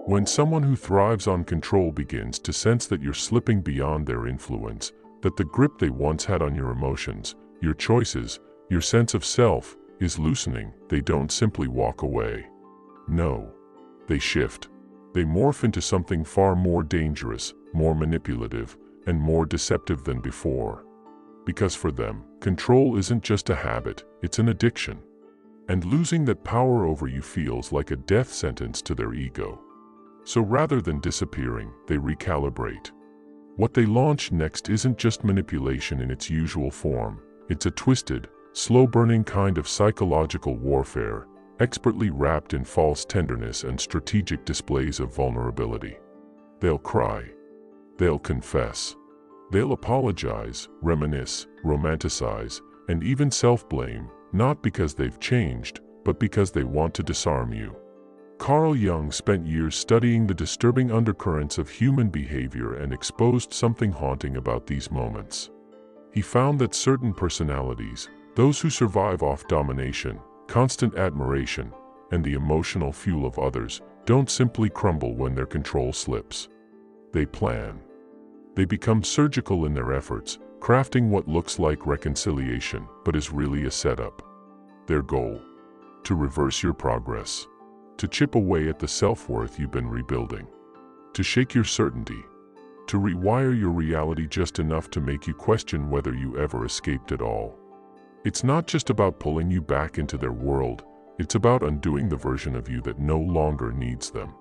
When someone who thrives on control begins to sense that you're slipping beyond their influence, that the grip they once had on your emotions, your choices, your sense of self, is loosening, they don't simply walk away. No. They shift. They morph into something far more dangerous, more manipulative, and more deceptive than before. Because for them, control isn't just a habit, it's an addiction. And losing that power over you feels like a death sentence to their ego. So rather than disappearing, they recalibrate. What they launch next isn't just manipulation in its usual form, it's a twisted, slow-burning kind of psychological warfare, expertly wrapped in false tenderness and strategic displays of vulnerability. They'll cry. They'll confess. They'll apologize, reminisce, romanticize, and even self-blame, not because they've changed, but because they want to disarm you. Carl Jung spent years studying the disturbing undercurrents of human behavior and exposed something haunting about these moments. He found that certain personalities, those who survive off domination, constant admiration, and the emotional fuel of others, don't simply crumble when their control slips. They plan. They become surgical in their efforts, crafting what looks like reconciliation, but is really a setup. Their goal: to reverse your progress. To chip away at the self-worth you've been rebuilding. To shake your certainty. To rewire your reality just enough to make you question whether you ever escaped at all. It's not just about pulling you back into their world, it's about undoing the version of you that no longer needs them.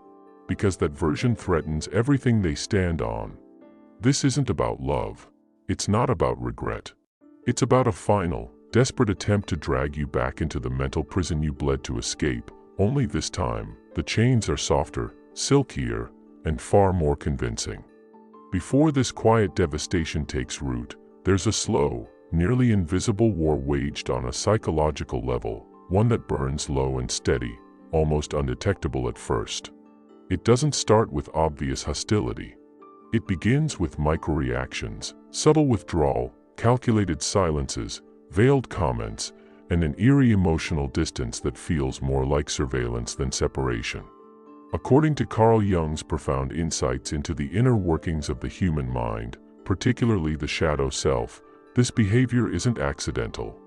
Because that version threatens everything they stand on. This isn't about love. It's not about regret. It's about a final, desperate attempt to drag you back into the mental prison you bled to escape. Only this time, the chains are softer, silkier, and far more convincing. Before this quiet devastation takes root, there's a slow, nearly invisible war waged on a psychological level, one that burns low and steady, almost undetectable at first. It doesn't start with obvious hostility. It begins with micro-reactions, subtle withdrawal, calculated silences, veiled comments, and an eerie emotional distance that feels more like surveillance than separation. According to Carl Jung's profound insights into the inner workings of the human mind, particularly the shadow self, this behavior isn't accidental.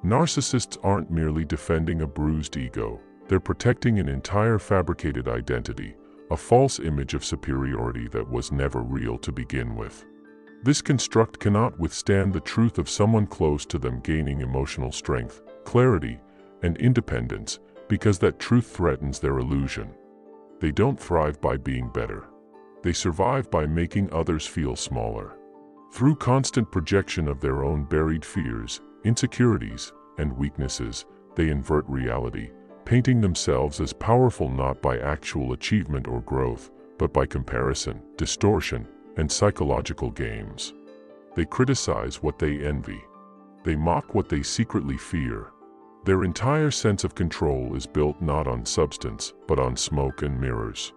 Narcissists aren't merely defending a bruised ego, they're protecting an entire fabricated identity, a false image of superiority that was never real to begin with. This construct cannot withstand the truth of someone close to them gaining emotional strength, clarity, and independence, because that truth threatens their illusion. They don't thrive by being better. They survive by making others feel smaller. Through constant projection of their own buried fears, insecurities, and weaknesses, they invert reality, painting themselves as powerful not by actual achievement or growth, but by comparison, distortion, and psychological games. They criticize what they envy. They mock what they secretly fear. Their entire sense of control is built not on substance, but on smoke and mirrors.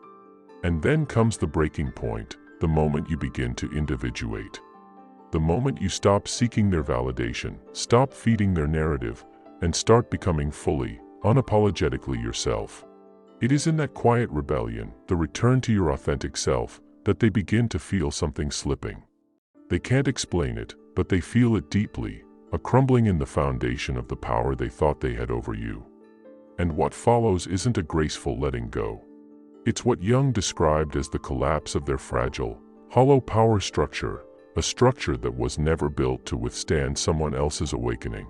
And then comes the breaking point, the moment you begin to individuate. The moment you stop seeking their validation, stop feeding their narrative, and start becoming fully, unapologetically yourself. It is in that quiet rebellion, the return to your authentic self, that they begin to feel something slipping. They can't explain it, but they feel it deeply, a crumbling in the foundation of the power they thought they had over you. And what follows isn't a graceful letting go. It's what Jung described as the collapse of their fragile, hollow power structure, a structure that was never built to withstand someone else's awakening.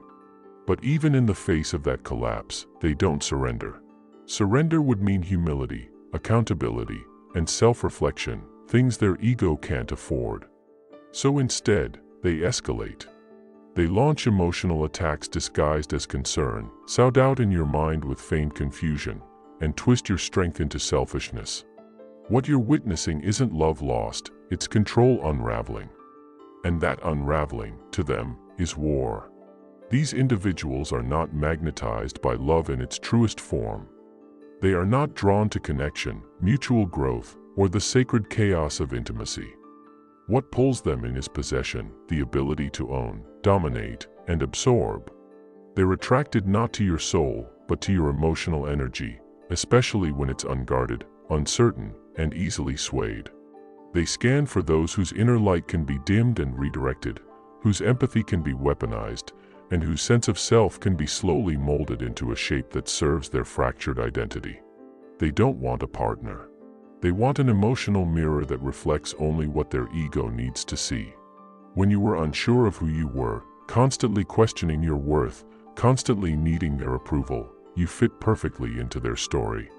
But even in the face of that collapse, they don't surrender. Surrender would mean humility, accountability, and self-reflection, things their ego can't afford. So instead, they escalate. They launch emotional attacks disguised as concern, sow doubt in your mind with feigned confusion, and twist your strength into selfishness. What you're witnessing isn't love lost, it's control unraveling. And that unraveling, to them, is war. These individuals are not magnetized by love in its truest form. They are not drawn to connection, mutual growth, or the sacred chaos of intimacy. What pulls them in is possession, the ability to own, dominate, and absorb. They're attracted not to your soul, but to your emotional energy, especially when it's unguarded, uncertain, and easily swayed. They scan for those whose inner light can be dimmed and redirected, whose empathy can be weaponized, and whose sense of self can be slowly molded into a shape that serves their fractured identity. They don't want a partner. They want an emotional mirror that reflects only what their ego needs to see. When you were unsure of who you were, constantly questioning your worth, constantly needing their approval, you fit perfectly into their story.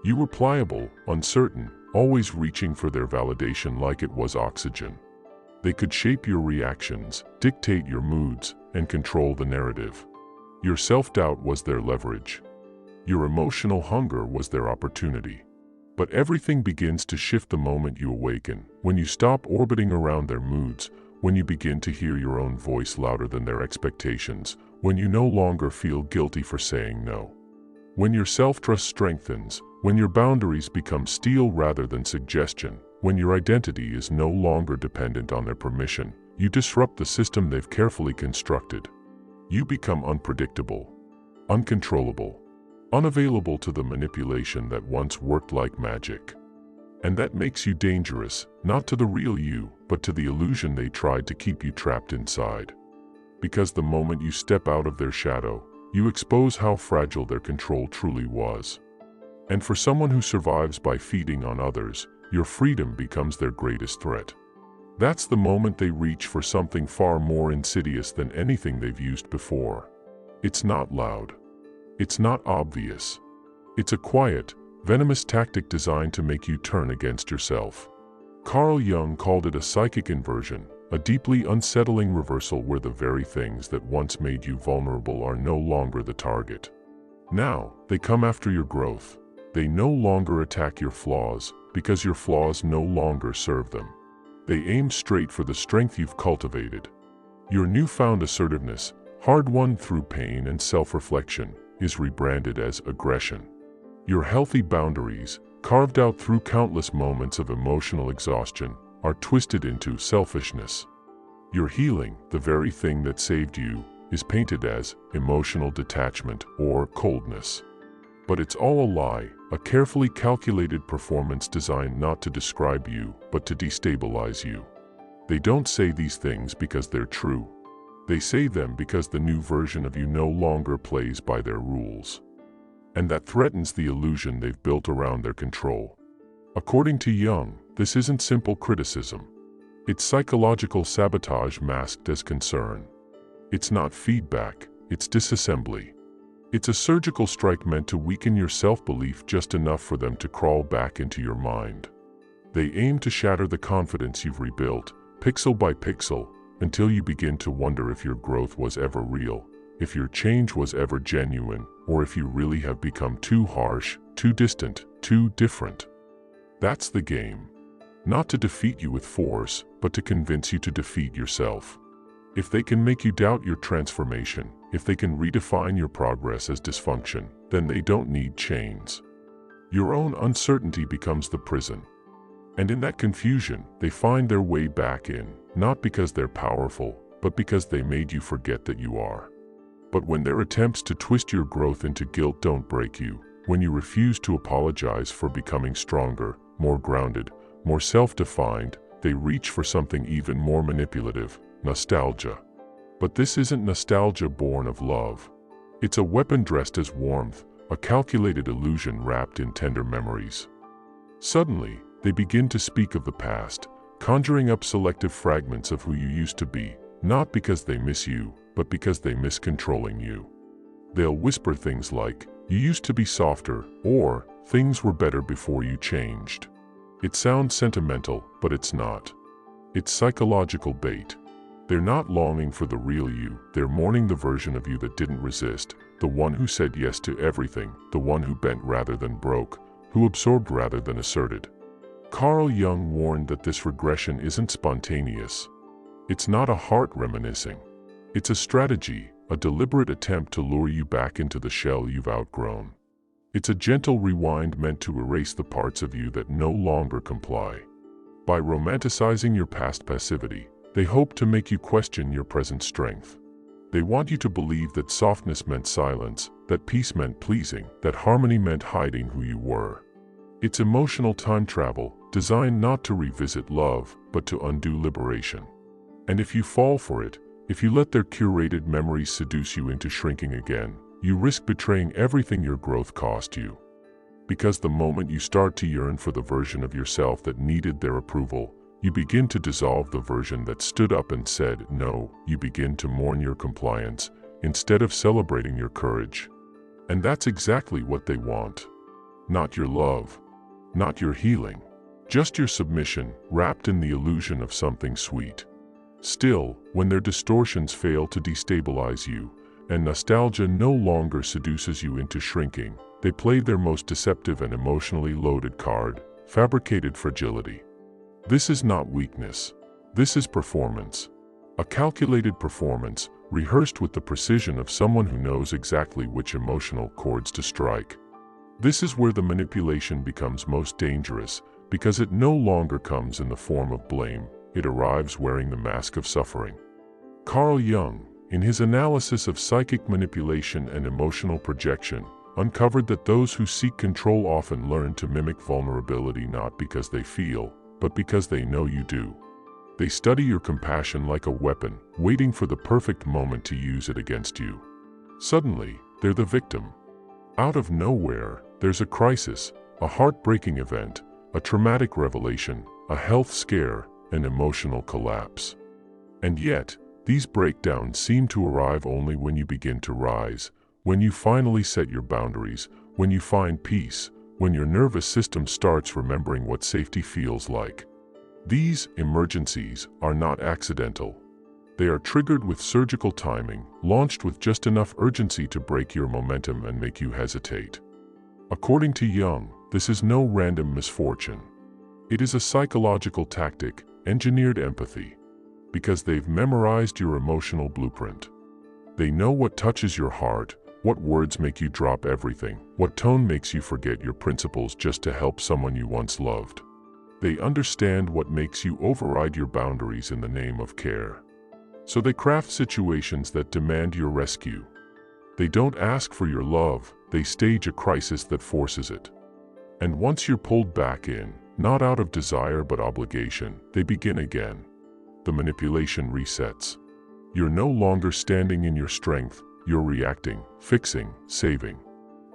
You were pliable, uncertain, always reaching for their validation like it was oxygen. They could shape your reactions, dictate your moods, and control the narrative. Your self-doubt was their leverage. Your emotional hunger was their opportunity. But everything begins to shift the moment you awaken, when you stop orbiting around their moods, when you begin to hear your own voice louder than their expectations, when you no longer feel guilty for saying no. When your self-trust strengthens, when your boundaries become steel rather than suggestion, when your identity is no longer dependent on their permission, you disrupt the system they've carefully constructed. You become unpredictable, uncontrollable, unavailable to the manipulation that once worked like magic. And that makes you dangerous, not to the real you, but to the illusion they tried to keep you trapped inside. Because the moment you step out of their shadow, you expose how fragile their control truly was. And for someone who survives by feeding on others, your freedom becomes their greatest threat. That's the moment they reach for something far more insidious than anything they've used before. It's not loud. It's not obvious. It's a quiet, venomous tactic designed to make you turn against yourself. Carl Jung called it a psychic inversion, a deeply unsettling reversal where the very things that once made you vulnerable are no longer the target. Now, they come after your growth. They no longer attack your flaws, because your flaws no longer serve them. They aim straight for the strength you've cultivated. Your newfound assertiveness, hard-won through pain and self-reflection, is rebranded as aggression. Your healthy boundaries, carved out through countless moments of emotional exhaustion, are twisted into selfishness. Your healing, the very thing that saved you, is painted as emotional detachment or coldness. But it's all a lie, a carefully calculated performance designed not to describe you, but to destabilize you. They don't say these things because they're true. They say them because the new version of you no longer plays by their rules. And that threatens the illusion they've built around their control. According to Jung, this isn't simple criticism. It's psychological sabotage masked as concern. It's not feedback, it's disassembly. It's a surgical strike meant to weaken your self-belief just enough for them to crawl back into your mind. They aim to shatter the confidence you've rebuilt, pixel by pixel, until you begin to wonder if your growth was ever real, if your change was ever genuine, or if you really have become too harsh, too distant, too different. That's the game. Not to defeat you with force, but to convince you to defeat yourself. If they can make you doubt your transformation, if they can redefine your progress as dysfunction, then they don't need chains. Your own uncertainty becomes the prison. And in that confusion, they find their way back in, not because they're powerful, but because they made you forget that you are. But when their attempts to twist your growth into guilt don't break you, when you refuse to apologize for becoming stronger, more grounded, more self-defined, they reach for something even more manipulative, nostalgia. But this isn't nostalgia born of love. It's a weapon dressed as warmth, a calculated illusion wrapped in tender memories. Suddenly, they begin to speak of the past, conjuring up selective fragments of who you used to be, not because they miss you, but because they miss controlling you. They'll whisper things like, "You used to be softer," or "Things were better before you changed." It sounds sentimental, but it's not. It's psychological bait. They're not longing for the real you, they're mourning the version of you that didn't resist, the one who said yes to everything, the one who bent rather than broke, who absorbed rather than asserted. Carl Jung warned that this regression isn't spontaneous. It's not a heart reminiscing. It's a strategy, a deliberate attempt to lure you back into the shell you've outgrown. It's a gentle rewind meant to erase the parts of you that no longer comply. By romanticizing your past passivity, they hope to make you question your present strength. They want you to believe that softness meant silence, that peace meant pleasing, that harmony meant hiding who you were. It's emotional time travel, designed not to revisit love, but to undo liberation. And if you fall for it, if you let their curated memories seduce you into shrinking again, you risk betraying everything your growth cost you. Because the moment you start to yearn for the version of yourself that needed their approval, you begin to dissolve the version that stood up and said no. You begin to mourn your compliance, instead of celebrating your courage. And that's exactly what they want. Not your love. Not your healing. Just your submission, wrapped in the illusion of something sweet. Still, when their distortions fail to destabilize you, and nostalgia no longer seduces you into shrinking, they play their most deceptive and emotionally loaded card, fabricated fragility. This is not weakness. This is performance. A calculated performance, rehearsed with the precision of someone who knows exactly which emotional chords to strike. This is where the manipulation becomes most dangerous, because it no longer comes in the form of blame, it arrives wearing the mask of suffering. Carl Jung, in his analysis of psychic manipulation and emotional projection, uncovered that those who seek control often learn to mimic vulnerability not because they feel, but because they know you do. They study your compassion like a weapon, waiting for the perfect moment to use it against you. Suddenly, they're the victim. Out of nowhere, there's a crisis, a heartbreaking event, a traumatic revelation, a health scare, an emotional collapse. And yet, these breakdowns seem to arrive only when you begin to rise, when you finally set your boundaries, when you find peace, when your nervous system starts remembering what safety feels like. These emergencies are not accidental. They are triggered with surgical timing, launched with just enough urgency to break your momentum and make you hesitate. According to Jung, this is no random misfortune. It is a psychological tactic, engineered empathy. Because they've memorized your emotional blueprint. They know what touches your heart, what words make you drop everything, what tone makes you forget your principles just to help someone you once loved. They understand what makes you override your boundaries in the name of care. So they craft situations that demand your rescue. They don't ask for your love, they stage a crisis that forces it. And once you're pulled back in, not out of desire but obligation, they begin again. The manipulation resets. You're no longer standing in your strength, you're reacting, fixing, saving.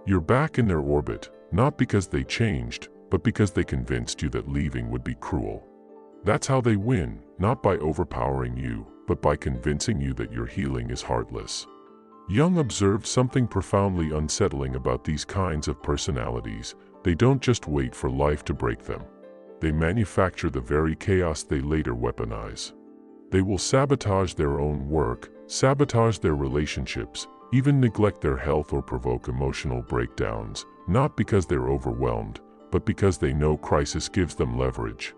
You're back in their orbit, not because they changed, but because they convinced you that leaving would be cruel. That's how they win, not by overpowering you, but by convincing you that your healing is heartless. Jung observed something profoundly unsettling about these kinds of personalities. They don't just wait for life to break them. They manufacture the very chaos they later weaponize. They will sabotage their own work, sabotage their relationships, even neglect their health or provoke emotional breakdowns, not because they're overwhelmed, but because they know crisis gives them leverage.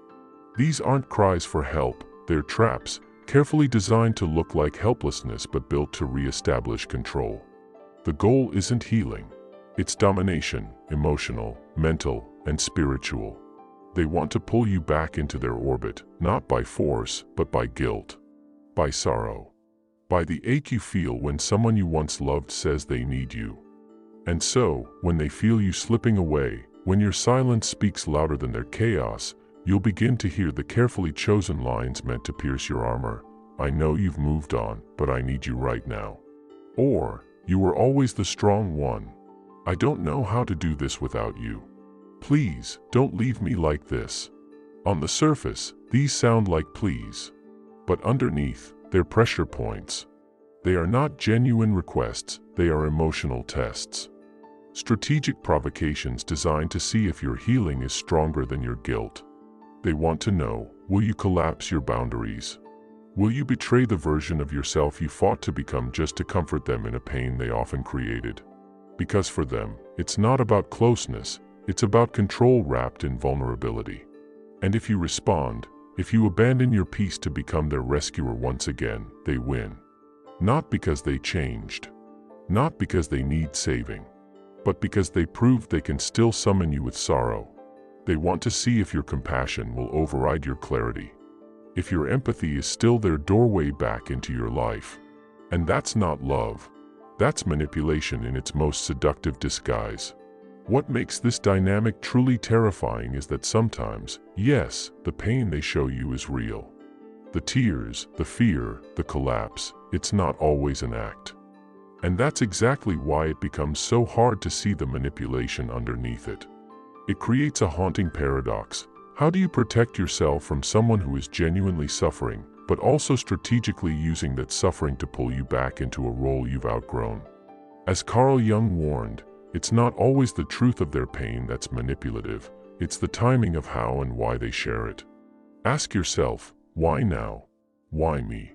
These aren't cries for help, they're traps, carefully designed to look like helplessness but built to re-establish control. The goal isn't healing. It's domination, emotional, mental, and spiritual. They want to pull you back into their orbit, not by force, but by guilt, by sorrow, by the ache you feel when someone you once loved says they need you. And so, when they feel you slipping away, when your silence speaks louder than their chaos, you'll begin to hear the carefully chosen lines meant to pierce your armor. I know you've moved on, but I need you right now. Or, you were always the strong one. I don't know how to do this without you. Please, don't leave me like this. On the surface, these sound like pleas. But underneath, they're pressure points. They are not genuine requests, they are emotional tests. Strategic provocations designed to see if your healing is stronger than your guilt. They want to know, will you collapse your boundaries? Will you betray the version of yourself you fought to become just to comfort them in a pain they often created? Because for them, it's not about closeness, it's about control wrapped in vulnerability. And if you respond, if you abandon your peace to become their rescuer once again, they win. Not because they changed. Not because they need saving. But because they proved they can still summon you with sorrow. They want to see if your compassion will override your clarity. If your empathy is still their doorway back into your life. And that's not love. That's manipulation in its most seductive disguise. What makes this dynamic truly terrifying is that sometimes, yes, the pain they show you is real. The tears, the fear, the collapse, it's not always an act. And that's exactly why it becomes so hard to see the manipulation underneath it. It creates a haunting paradox. How do you protect yourself from someone who is genuinely suffering, but also strategically using that suffering to pull you back into a role you've outgrown? As Carl Jung warned, it's not always the truth of their pain that's manipulative, it's the timing of how and why they share it. Ask yourself, why now? Why me?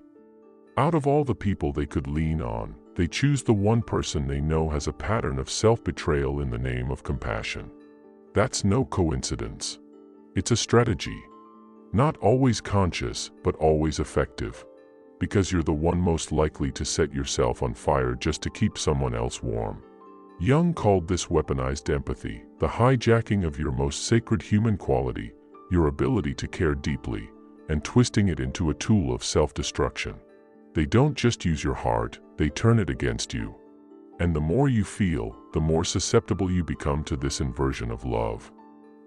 Out of all the people they could lean on, they choose the one person they know has a pattern of self-betrayal in the name of compassion. That's no coincidence. It's a strategy. Not always conscious, but always effective. Because you're the one most likely to set yourself on fire just to keep someone else warm. Jung called this weaponized empathy, the hijacking of your most sacred human quality, your ability to care deeply, and twisting it into a tool of self-destruction. They don't just use your heart, they turn it against you. And the more you feel, the more susceptible you become to this inversion of love.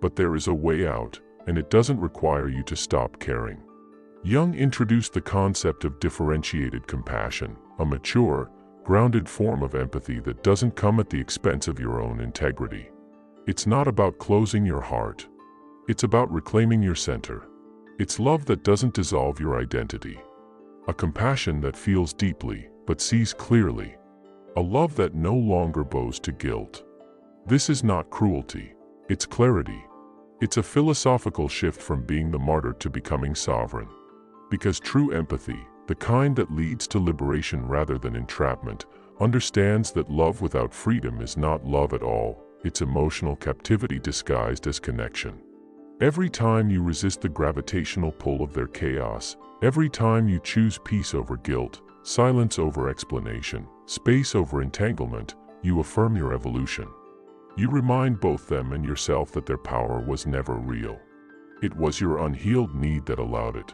But there is a way out, and it doesn't require you to stop caring. Jung introduced the concept of differentiated compassion, a mature, grounded form of empathy that doesn't come at the expense of your own integrity. It's not about closing your heart. It's about reclaiming your center. It's love that doesn't dissolve your identity. A compassion that feels deeply, but sees clearly. A love that no longer bows to guilt. This is not cruelty. It's clarity. It's a philosophical shift from being the martyr to becoming sovereign. Because true empathy, the kind that leads to liberation rather than entrapment, understands that love without freedom is not love at all, it's emotional captivity disguised as connection. Every time you resist the gravitational pull of their chaos, every time you choose peace over guilt, silence over explanation, space over entanglement, you affirm your evolution. You remind both them and yourself that their power was never real. It was your unhealed need that allowed it.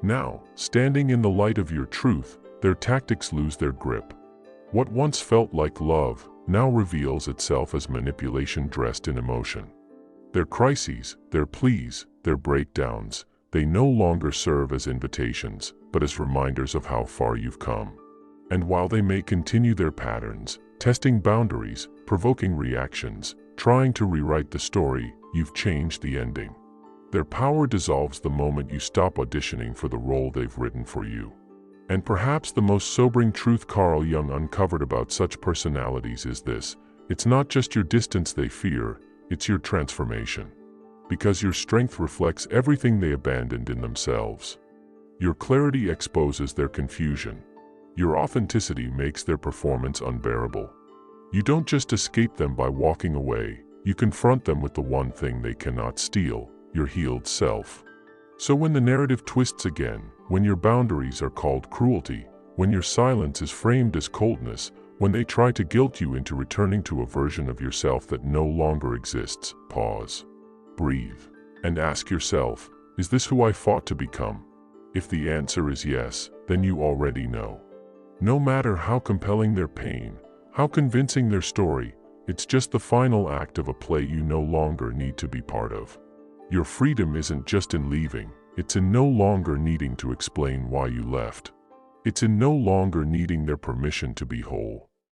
Now, standing in the light of your truth, their tactics lose their grip. What once felt like love, now reveals itself as manipulation dressed in emotion. Their crises, their pleas, their breakdowns, they no longer serve as invitations, but as reminders of how far you've come. And while they may continue their patterns, testing boundaries, provoking reactions, trying to rewrite the story, you've changed the ending. Their power dissolves the moment you stop auditioning for the role they've written for you. And perhaps the most sobering truth Carl Jung uncovered about such personalities is this: it's not just your distance they fear, it's your transformation. Because your strength reflects everything they abandoned in themselves. Your clarity exposes their confusion. Your authenticity makes their performance unbearable. You don't just escape them by walking away, you confront them with the one thing they cannot steal: your healed self. So when the narrative twists again, when your boundaries are called cruelty, when your silence is framed as coldness, when they try to guilt you into returning to a version of yourself that no longer exists, pause, breathe, and ask yourself, is this who I fought to become? If the answer is yes, then you already know. No matter how compelling their pain, how convincing their story, it's just the final act of a play you no longer need to be part of. Your freedom isn't just in leaving, it's in no longer needing to explain why you left. It's in no longer needing their permission to be whole.